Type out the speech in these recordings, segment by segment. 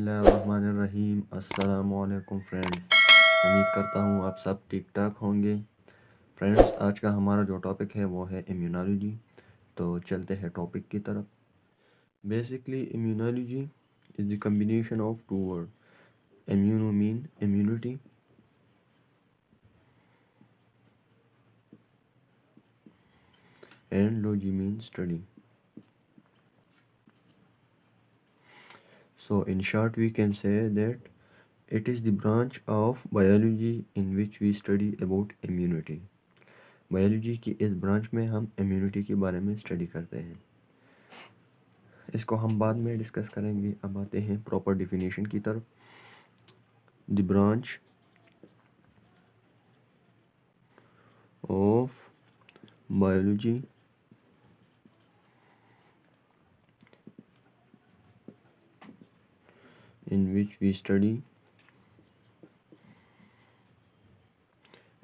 बिस्मिल्लाहिर्रहमानिर्रहीम। अस्सलामुअलैकुम फ्रेंड्स, उम्मीद करता हूँ आप सब ठीक ठाक होंगे। फ्रेंड्स, आज का हमारा जो टॉपिक है वो है इम्यूनोलॉजी। तो चलते हैं टॉपिक की तरफ। Basically immunology is the combination of two word. Immuno mean immunity and logy means study. So in short we can say that it is the branch of biology in which we study about immunity. Biology की इस branch में हम immunity के बारे में study करते हैं। इसको हम बाद में डिस्कस करेंगे। अब आते हैं प्रॉपर डिफिनीशन की तरफ। The branch of biology in which we study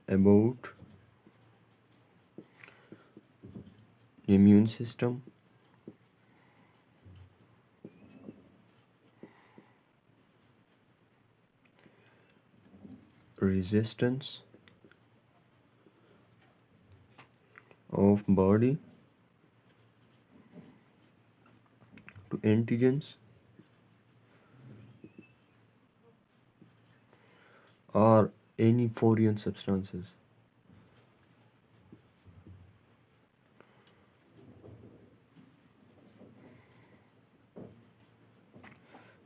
about the immune system, resistance of body to antigens or any foreign substances.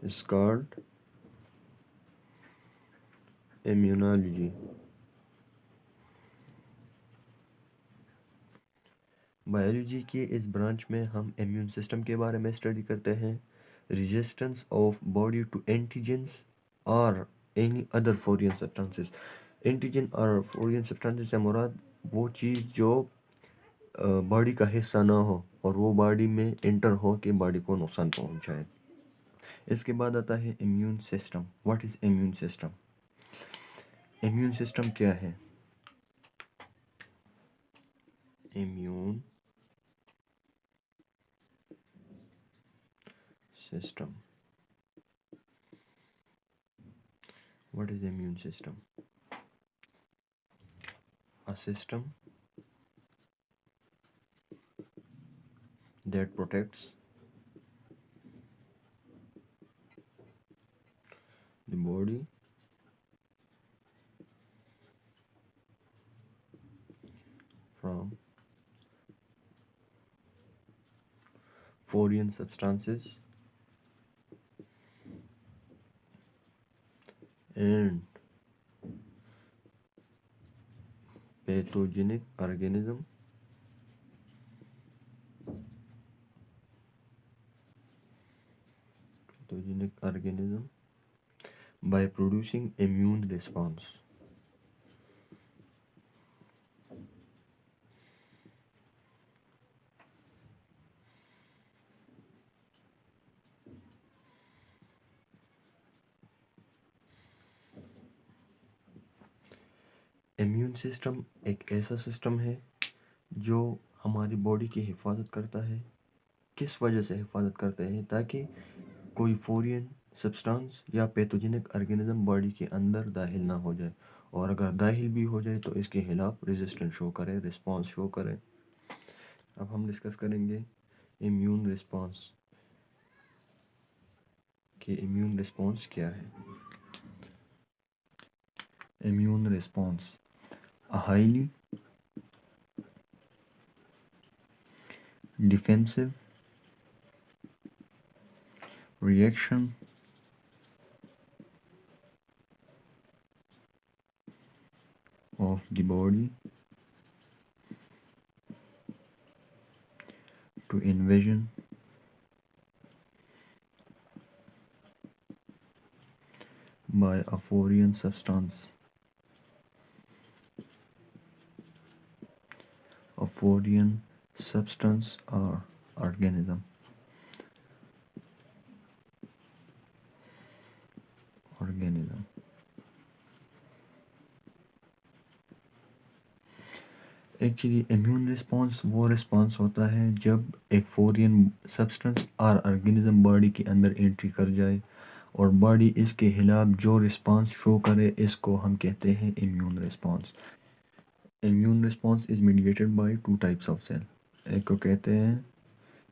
Is called immunology. Biology के इस ब्रांच में हम इम्यून सिस्टम के बारे में स्टडी करते हैं, resistance of body to antigens और any other foreign substances. Antigen और फॉरेन सब्सटेंसेस से मुराद वो चीज़ जो बॉडी का हिस्सा ना हो और वो बॉडी में इंटर हो के बॉडी को नुकसान पहुंचाए। इसके बाद आता है immune system. What is immune system? Immune system क्या है? Immune system. What is the immune system? A system that protects the body from foreign substances and pathogenic organism by producing immune response. Immune system एक ऐसा system है जो हमारी body की हिफाजत करता है। किस वजह से हिफाजत करता है? ताकि कोई फॉरेन सब्सटेंस या पैथोजेनिक ऑर्गेनिज्म बॉडी के अंदर दाखिल ना हो जाए, और अगर दाखिल भी हो जाए तो इसके खिलाफ रेजिस्टेंस शो करे, रिस्पांस शो करे। अब हम डिस्कस करेंगे इम्यून रिस्पांस कि इम्यून रिस्पांस क्या है। Immune response a highly defensive reaction of the body to invasion by a foreign substance, a foreign substance or organism. Actually immune response वो response होता है जब एक फॉरेन सब्सटेंस और ऑर्गेनिज्म बॉडी के अंदर एंट्री कर जाए और बॉडी इसके खिलाफ जो रिस्पांस शो करे इसको हम कहते हैं immune response. Immune response is mediated by two types of cell. एक को कहते हैं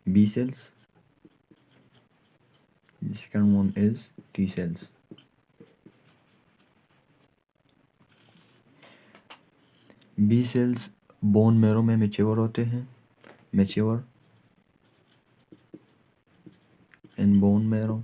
B cells, second one is T cells. B cells bone marrow में मैच्योर होते हैं, mature in bone marrow.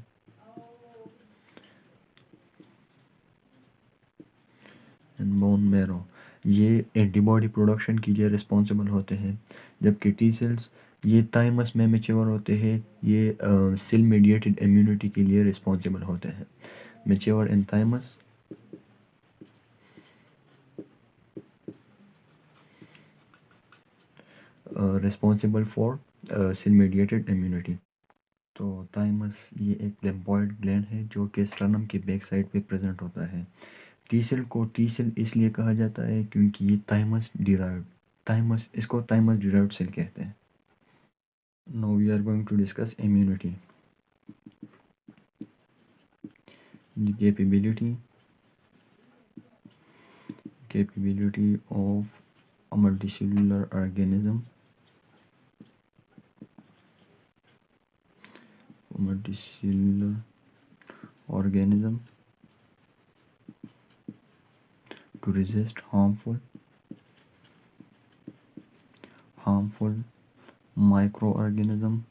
Bone marrow ये एंटीबॉडी प्रोडक्शन के लिए रिस्पॉन्सिबल होते हैं, जबकि टी सेल्स ये थाइमस में मैच्योर होते हैं, ये सेल मीडिएटेड इम्यूनिटी के लिए रिस्पॉन्सिबल होते हैं। Mature in thymus, responsible for sale mediated immunity. तो थाइमस ये एक लिम्फोइड ग्लैंड है जो कि स्टर्नम के बैक साइड पे प्रेजेंट होता है। टी सेल को टी सेल इसलिए कहा जाता है क्योंकि ये थाइमस डिराइव्ड, थाइमस इसको थाइमस डिराइव्ड सेल कहते हैं। Now we are going to discuss immunity. The capability of a multicellular organism to resist harmful microorganism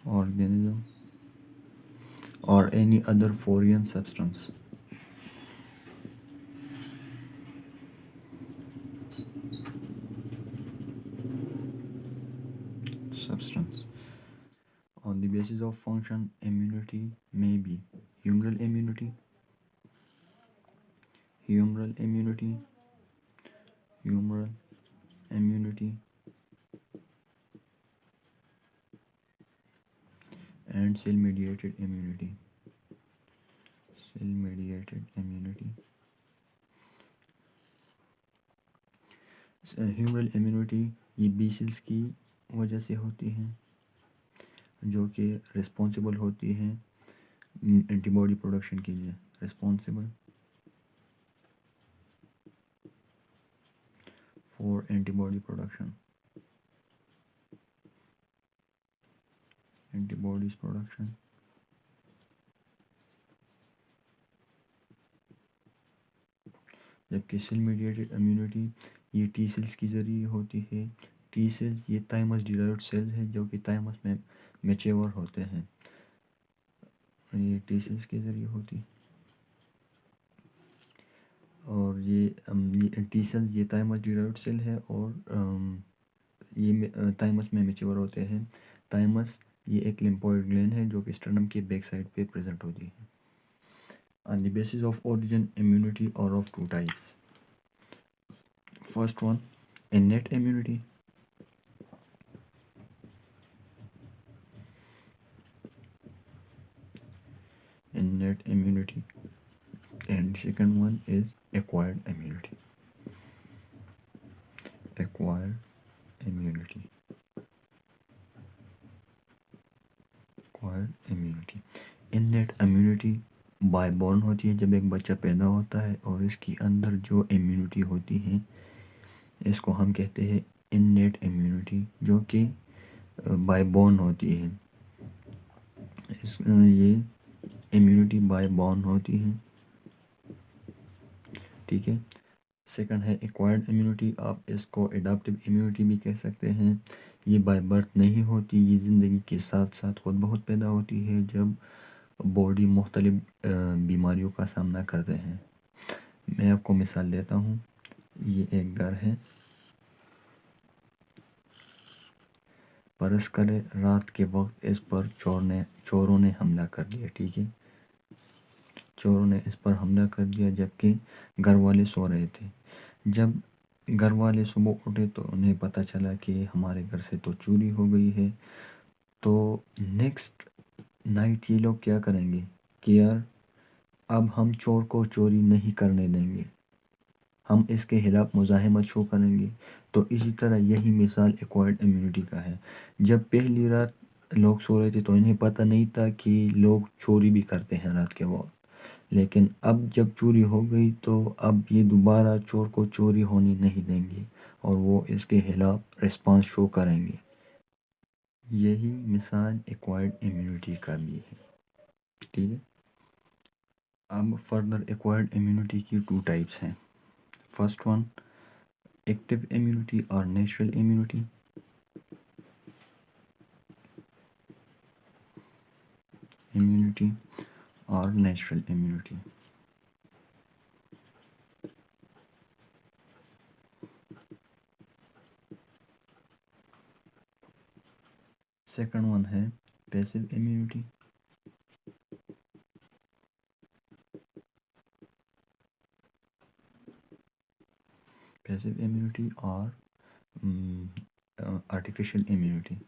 or any other foreign substance. On the basis of function, immunity may be humoral immunity, and cell-mediated immunity. Humoral immunity ये B cells की वजह से होती हैं, जो कि responsible होती हैं एंटीबॉडी प्रोडक्शन के लिए, रिस्पॉन्सिबल फॉर एंटीबॉडी प्रोडक्शन, जबकि सेल मीडिएटेड इम्यूनिटी ये टी सेल्स की ज़रिए होती है। टी सेल्स ये थाइमस डिराइव्ड सेल है जो कि थाइमस में मैच्योर होते हैं, ये टी सेल्स के ज़रिए होती। और ये टी सेल्स ये थाइमस डिराइव्ड सेल है और ये थाइमस में मैच्योर होते हैं। थाइमस ये एक लिम्फोइड ग्लैंड है जो कि स्टर्नम के बैक साइड पे प्रेजेंट होती है। On the basis of origin, immunity are of two types. First one, innate immunity. And second one is acquired immunity. Innate immunity by born होती है, जब एक बच्चा पैदा होता है और इसके अंदर जो इम्यूनिटी होती है इसको हम कहते हैं इननेट इम्यूनिटी, जो कि बाय बॉर्न होती है। ये इम्यूनिटी बाय बॉर्न होती है, ठीक है। सेकंड है एक्वायर्ड इम्यूनिटी, आप इसको एडाप्टिव इम्यूनिटी भी कह सकते हैं। ये बाय बर्थ नहीं होती, ये ज़िंदगी के साथ साथ खुद बहुत पैदा होती है जब बॉडी मुख्तलिफ बीमारियों का सामना करते हैं। मैं आपको मिसाल देता हूँ, ये एक घर है, फर्ज करें रात के वक्त इस पर चोरों ने हमला कर दिया, ठीक है। चोरों ने इस पर हमला कर दिया जबकि घर वाले सो रहे थे। जब घर वाले सुबह उठे तो उन्हें पता चला कि हमारे घर से तो चोरी हो गई है। तो नेक्स्ट नाइट ये लोग क्या करेंगे कि यार अब हम चोर को चोरी नहीं करने देंगे, हम इसके खिलाफ मुज़ाहिमत शो करेंगे। तो इसी तरह यही मिसाल एक्वायर्ड इम्यूनिटी का है। जब पहली रात लोग सो रहे थे तो इन्हें पता नहीं था कि लोग चोरी भी करते हैं रात के वक्त। लेकिन अब जब चोरी हो गई तो अब ये दोबारा चोर को चोरी होने नहीं देंगे और वो इसके खिलाफ रिस्पांस शो करेंगे। यही मिसाल एक्वायर्ड इम्यूनिटी का भी है। ठीक है, अब फर्दर एक्वायर्ड इम्यूनिटी की 2 टाइप्स हैं। फर्स्ट वन एक्टिव इम्यूनिटी और नेचुरल इम्यूनिटी। इम्यूनिटी और नेचुरल इम्यूनिटी। सेकंड वन है पैसिव इम्यूनिटी। पैसिव इम्यूनिटी और artificial immunity.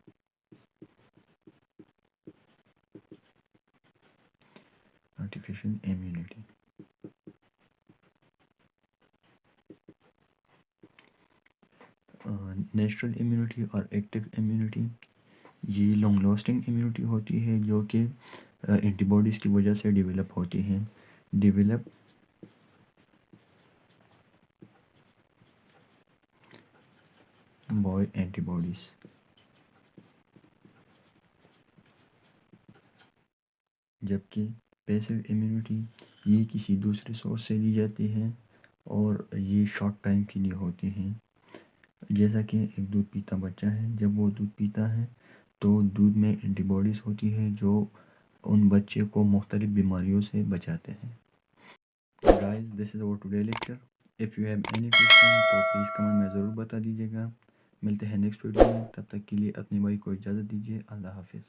Artificial immunity natural immunity और एक्टिव इम्यूनिटी ये लॉन्ग लास्टिंग इम्यूनिटी होती है जो कि एंटीबॉडीज़ की वजह से डेवलप होती हैं। Develop by antibodies. जबकि पैसिव इम्यूनिटी ये किसी दूसरे सोर्स से ली जाती है और ये शॉर्ट टाइम के लिए होती हैं। जैसा कि एक दूध पीता बच्चा है, जब वो दूध पीता है तो दूध में एंटीबॉडीज़ होती है जो उन बच्चे को मुख्तलिफ बीमारियों से बचाते हैं। Guys this is our today lecture. If you have any question तो प्लीज़ कमेंट में ज़रूर बता दीजिएगा। मिलते हैं नेक्स्ट वीडियो में, तब तक के लिए अपने भाई को इजाज़त दीजिए। अल्लाह हाफिज़।